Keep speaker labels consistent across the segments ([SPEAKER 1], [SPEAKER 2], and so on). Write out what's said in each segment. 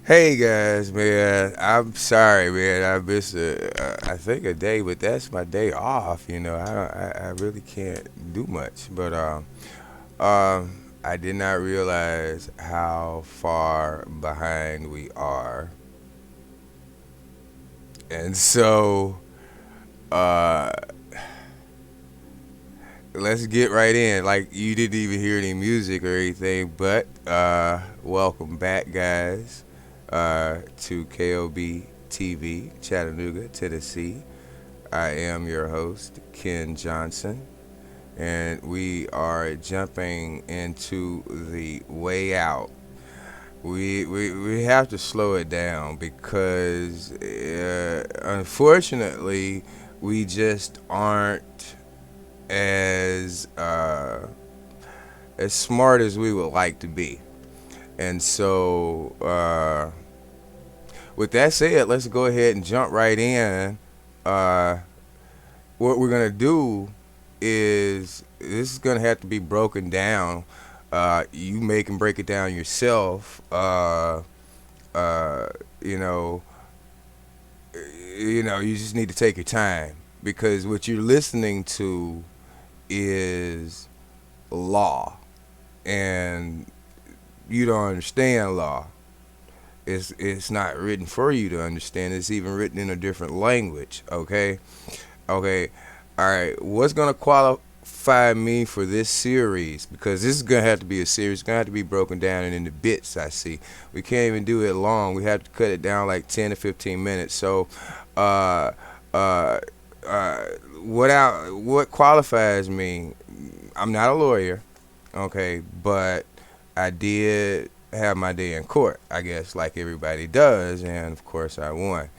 [SPEAKER 1] Hey guys, man. I'm sorry, man. I missed I think a day, but that's my day off. I really can't do much. But I did not realize how far behind we are, and so uh, let's get right in. Like you didn't even hear any music or anything, but welcome back, guys, to KOB TV, Chattanooga, Tennessee. I am your host, Ken Johnson, and we are jumping into the way out. We have to slow it down because, unfortunately, we just aren't as smart as we would like to be. And so, with that said, let's go ahead and jump right in. Uh, what we're gonna do is this is gonna have to be broken down. You may can break it down yourself. Uh, you know, you just need to take your time because what you're listening to is law, and you don't understand law. It's not written for you to understand. It's even written in a different language. Okay, okay, all right. What's gonna qualify me for this series? Because this is gonna have to be a series. It's gonna have to be broken down and into bits. I see. We can't even do it long. We have to cut it down like 10 to 15 minutes. So, uh, uh, uh, what qualifies me? I'm not a lawyer. Okay, but I did have my day in court, I guess, like everybody does, and of course I won.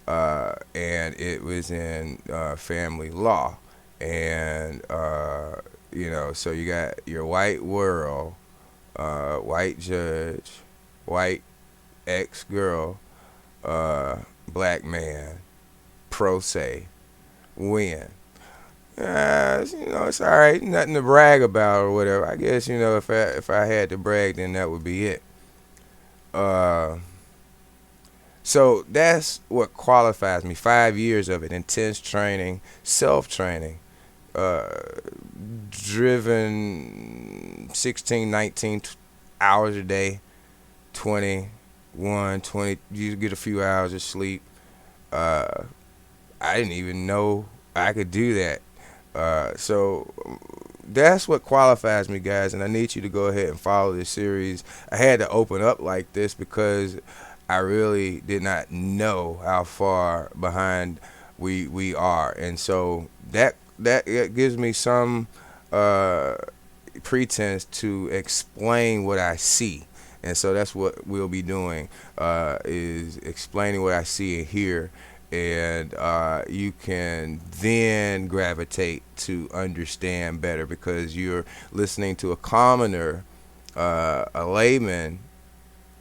[SPEAKER 1] And it was in family law, and so you got your white world, white judge, white ex girl, uh, black man, pro se, win. It's all right. Nothing to brag about or whatever. I guess if I had to brag, then that would be it. Uh, so that's what qualifies me. 5 years of it, intense training, self training, uh, driven 16, 19 hours a day, 21, 20. You get a few hours of sleep. Uh, I didn't even know I could do that. So that's what qualifies me, guys, and I need you to go ahead and follow this series. I had to open up like this because I really did not know how far behind we are, and so that gives me some uh, pretense to explain what I see. And so that's what we'll be doing, is explaining what I see and hear, and you can then gravitate to understand better because you're listening to a commoner, a layman,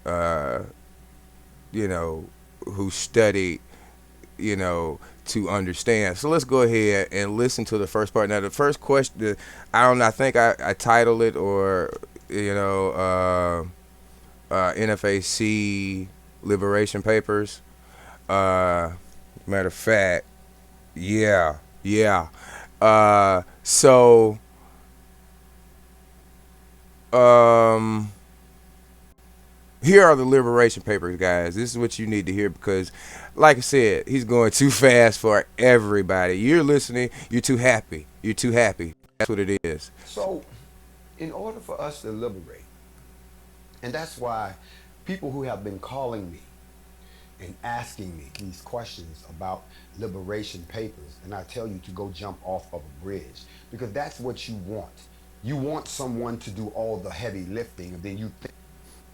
[SPEAKER 1] uh, you know, who studied, to understand. So let's go ahead and listen to the first part. Now, the first question, I don't know, I think I titled it, or, NFAC Liberation Papers. Matter of fact, yeah, yeah. So, um, here are the liberation papers, guys. This is what you need to hear because, like I said, he's going too fast for everybody. You're listening. You're too happy. You're too happy. That's what it is.
[SPEAKER 2] So, in order for us to liberate, and that's why people who have been calling me and asking me these questions about liberation papers, and I tell you to go jump off of a bridge because that's what you want. You want someone to do all the heavy lifting, and then you think.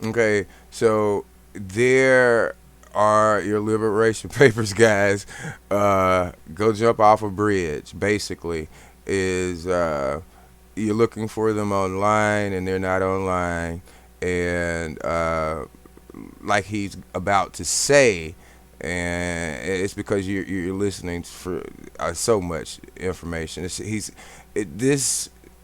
[SPEAKER 1] Okay, so there are your liberation papers, guys. Go jump off a bridge. Basically, is you're looking for them online and they're not online, and like he's about to say, and it's because you're listening for so much information. This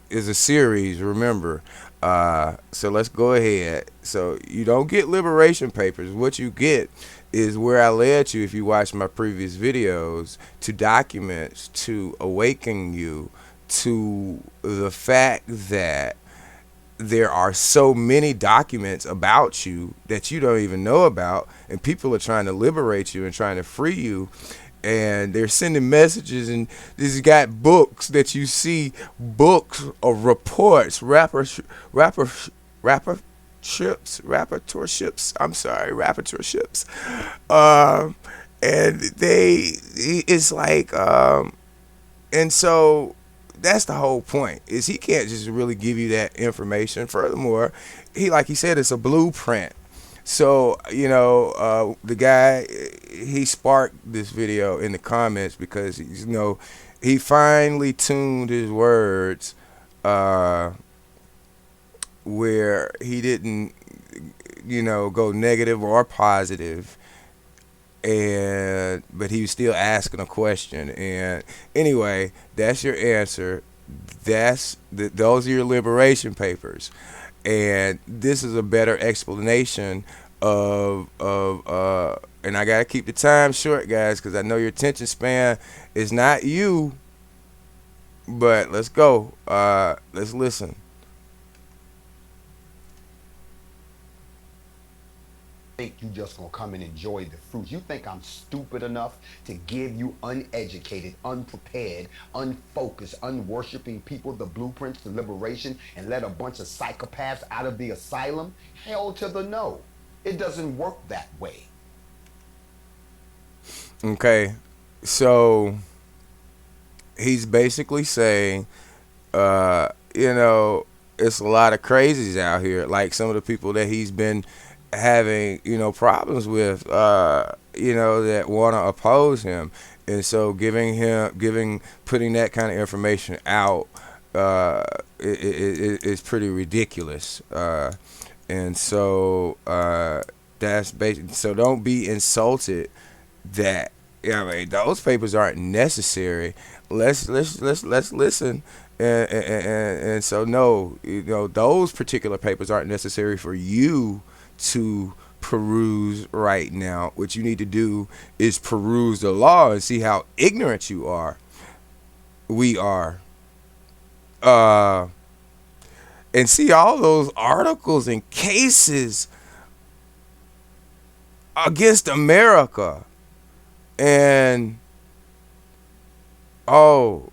[SPEAKER 1] is a series. Remember, So let's go ahead. So you don't get liberation papers. What you get is where I led you, if you watch my previous videos, to documents to awaken you to the fact that there are so many documents about you that you don't even know about, and people are trying to liberate you and trying to free you, and they're sending messages, and this got books that you see, books of reports, rapper rapper rapporteurships, I'm sorry, rapporteurships, um and it's like, and so that's the whole point, is he can't just really give you that information. Furthermore, like he said, it's a blueprint. So, the guy, he sparked this video in the comments because, he finally tuned his words, uh, where he didn't, go negative or positive, and but he was still asking a question. And anyway, that's your answer. Those are your liberation papers, and this is a better explanation of and I gotta keep the time short, guys, because I know your attention span is not you. But let's go. Let's listen.
[SPEAKER 2] Think you just gonna come and enjoy the fruits. You think I'm stupid enough to give you uneducated, unprepared, unfocused, unworshiping people the blueprints to liberation and let a bunch of psychopaths out of the asylum? Hell to the no. It doesn't work that way.
[SPEAKER 1] Okay, so he's basically saying, it's a lot of crazies out here, like some of the people that he's been having, problems with, that want to oppose him. And so putting that kind of information out, is pretty ridiculous. And so, that's basic. So don't be insulted that, those papers aren't necessary. Let's listen. And so, no, those particular papers aren't necessary for you to peruse right now. What you need to do is peruse the law and see how ignorant we are, uh and see all those articles and cases against America. And oh,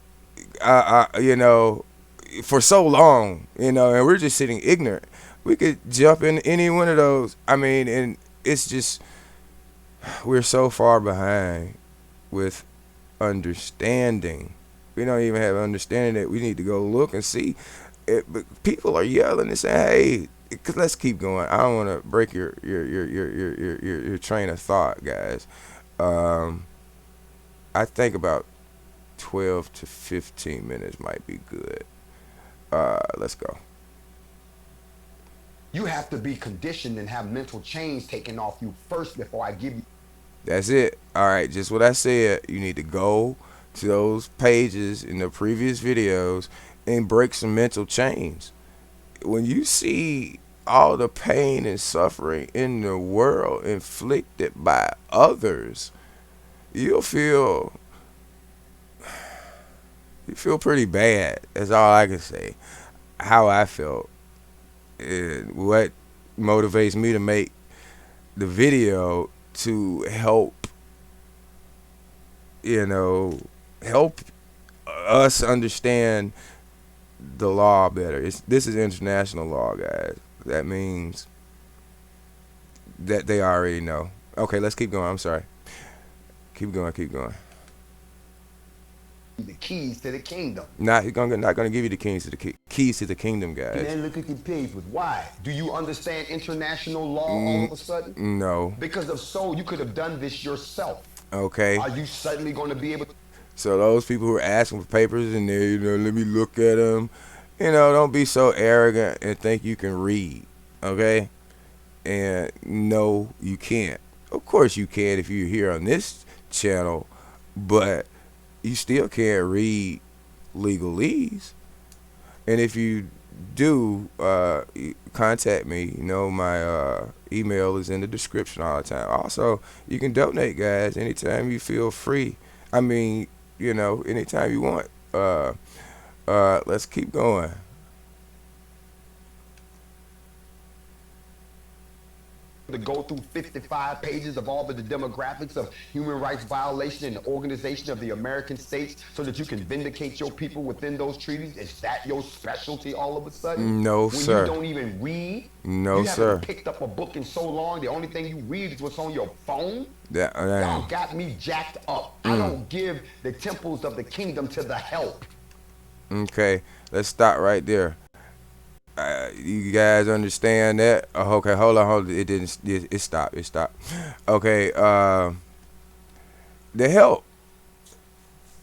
[SPEAKER 1] for so long, and we're just sitting ignorant. We could jump in any one of those. I mean, and it's just, we're so far behind with understanding. We don't even have understanding that we need to go look and see it. But people are yelling and saying, "Hey, let's keep going." I don't want to break your train of thought, guys. I think about 12 to 15 minutes might be good. Let's go.
[SPEAKER 2] You have to be conditioned and have mental chains taken off you first before I give you.
[SPEAKER 1] That's it. All right, just what I said. You need to go to those pages in the previous videos and break some mental chains. When you see all the pain and suffering in the world inflicted by others, you'll feel you feel pretty bad. That's all I can say. How I felt, and what motivates me to make the video, to you know, help us understand the law better. This is international law, guys. That means that they already know. Okay, let's keep going. I'm sorry. Keep going. Keep going.
[SPEAKER 2] The keys to the kingdom.
[SPEAKER 1] Not gonna give you the keys to keys to the kingdom,
[SPEAKER 2] And
[SPEAKER 1] guys.
[SPEAKER 2] then look at the papers. Why? Do you understand international law all of a sudden?
[SPEAKER 1] No.
[SPEAKER 2] Because if so, you could have done this yourself.
[SPEAKER 1] Okay.
[SPEAKER 2] Are you suddenly going to be able to?
[SPEAKER 1] So those people who are asking for papers and they, let me look at them, don't be so arrogant and think you can read, okay? And no, you can't. Of course you can if you're here on this channel, but you still can't read legalese. And if you do contact me. My email is in the description all the time. Also, you can donate, guys, anytime you feel free. I mean, anytime you want. Let's keep going.
[SPEAKER 2] To go through 55 pages of all of the demographics of human rights violation in the organization of the American states so that you can vindicate your people within those treaties? Is that your specialty all of a sudden?
[SPEAKER 1] No,
[SPEAKER 2] When you
[SPEAKER 1] sir.
[SPEAKER 2] don't even read?
[SPEAKER 1] No,
[SPEAKER 2] You haven't
[SPEAKER 1] sir.
[SPEAKER 2] picked up a book in so long, the only thing you read is what's on your phone?
[SPEAKER 1] That
[SPEAKER 2] Y'all got me jacked up. I don't give the temples of the kingdom to the help.
[SPEAKER 1] okay. Let's stop right there. You guys understand that? Oh, okay, hold on. It didn't. It stopped. It stopped. Okay. The help.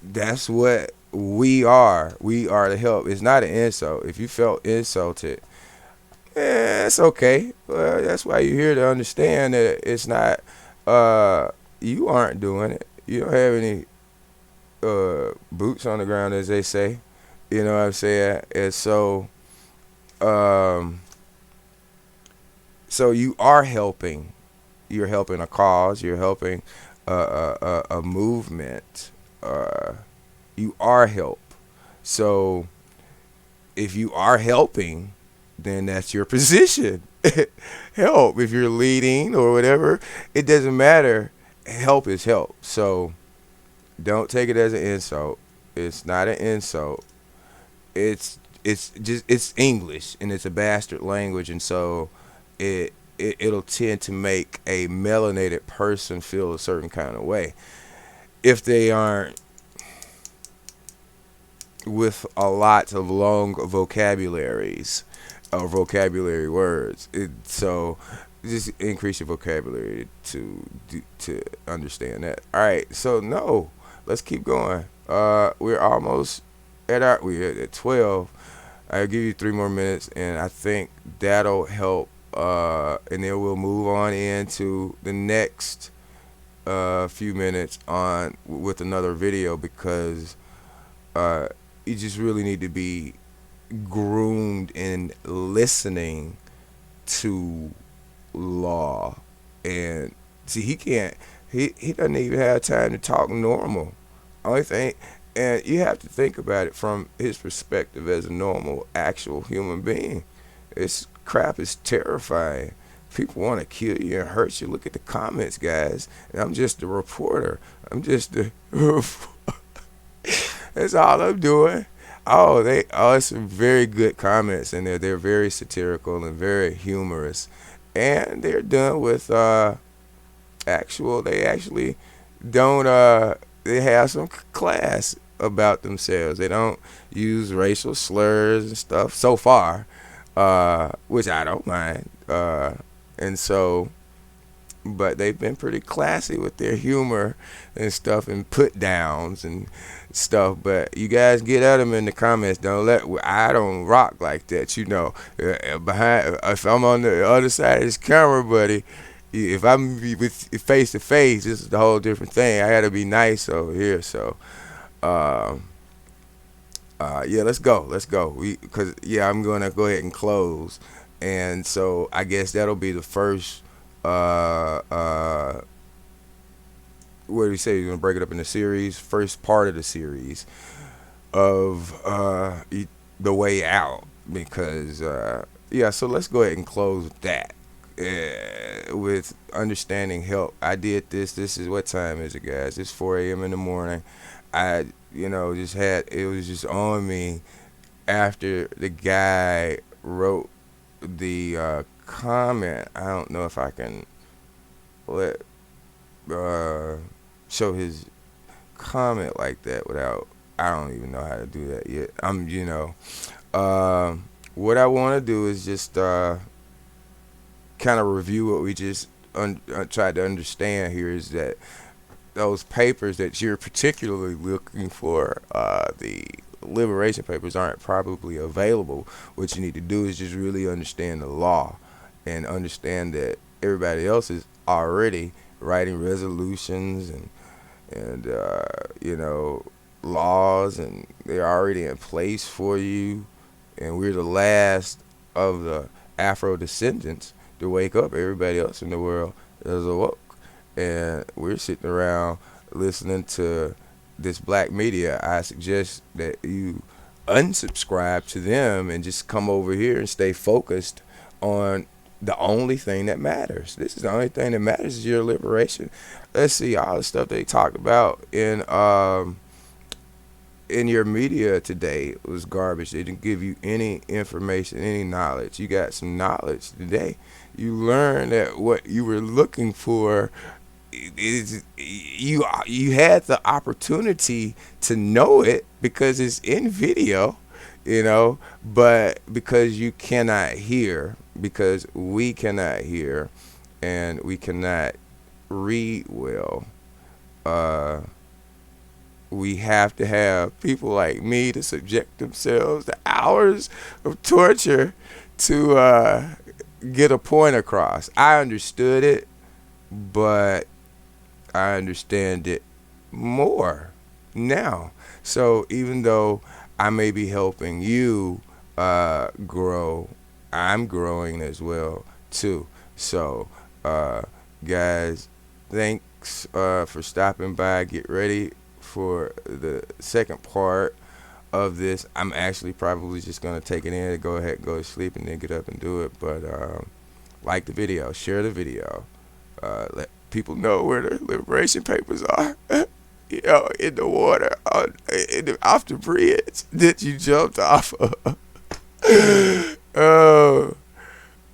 [SPEAKER 1] That's what we are. We are the help. It's not an insult. If you felt insulted, it's okay. Well, that's why you're here to understand that it's not. You aren't doing it. You don't have any boots on the ground, as they say. You know what I'm saying? And um, so you are helping. You're helping a cause. You're helping a movement. You are help. So if you are helping, then that's your position. Help. If you're leading or whatever, it doesn't matter. Help is help. So don't take it as an insult. It's not an insult. It's English and it's a bastard language, and so it'll tend to make a melanated person feel a certain kind of way if they aren't with a lot of long vocabularies or vocabulary words. So just increase your vocabulary to understand that. All right, so no, let's keep going. We're almost we're at 12. I'll give you 3 more minutes, and I think that'll help. And then we'll move on into the next few minutes on with another video because uh, you just really need to be groomed in listening to law. And see, he doesn't even have time to talk normal. Only thing, and you have to think about it from his perspective as a normal, actual human being. This crap is terrifying. People want to kill you and hurt you. Look at the comments, guys. And I'm just a reporter. I'm just a. That's all I'm doing. It's some very good comments in there. They're very satirical and very humorous, and they're done with actual. They actually don't. They have some class about themselves. They don't use racial slurs and stuff so far, which I don't mind. And so, but they've been pretty classy with their humor and stuff and put downs and stuff. But you guys get at them in the comments. I don't rock like that, behind, if I'm on the other side of this camera, buddy, if I'm with face to face, this is the whole different thing. I gotta be nice over here. So um yeah, let's go because I'm gonna go ahead and close. And so I guess that'll be the first what do you say? You're gonna break it up in the series. First part of the series of the way out, because So let's go ahead and close that with understanding help. I did this. This is what time is it, guys? It's 4 a.m. in the morning. I just had it was just on me after the guy wrote the comment. I don't know if I can let uh, show his comment like that without. I don't even know how to do that yet. What I want to do is just kind of review what we just tried to understand here. Is that those papers that you're particularly looking for, the liberation papers, aren't probably available. What you need to do is just really understand the law and understand that everybody else is already writing resolutions and laws, and they're already in place for you. and we're the last of the Afro descendants to wake up. Everybody else in the world is awoke, and we're sitting around listening to this black media. I suggest that you unsubscribe to them and just come over here and stay focused on the only thing that matters. This is the only thing that matters is your liberation. Let's see all the stuff they talked about in your media today was garbage. They didn't give you any information, any knowledge. You got some knowledge today. You learned that what you were looking for is you had the opportunity to know it because it's in video, but because you cannot hear, because we cannot hear, and we cannot read well. Uh, we have to have people like me to subject themselves to hours of torture to get a point across. I understood it, but I understand it more now. So even though I may be helping you grow, I'm growing as well too. So guys, thanks for stopping by. Get ready for the second part of this. I'm actually probably just gonna take it in and go ahead and go to sleep and then get up and do it. But like the video, share the video, let people know where the liberation papers are. In the water, off the bridge that you jumped off of. Oh,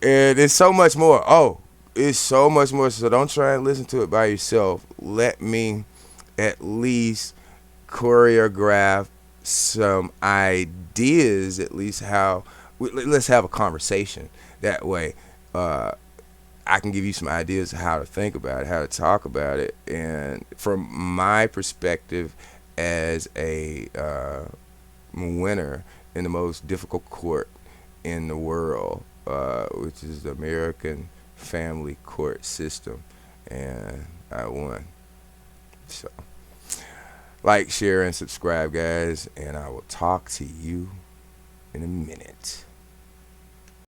[SPEAKER 1] and it's so much more. Oh, it's so much more. So don't try and listen to it by yourself. Let me at least choreograph some ideas, at least how. Let's have a conversation. That way, I can give you some ideas of how to think about it, how to talk about it, and from my perspective as a winner in the most difficult court in the world, which is the American family court system, and I won. So, like, share, and subscribe, guys, and I will talk to you in a minute.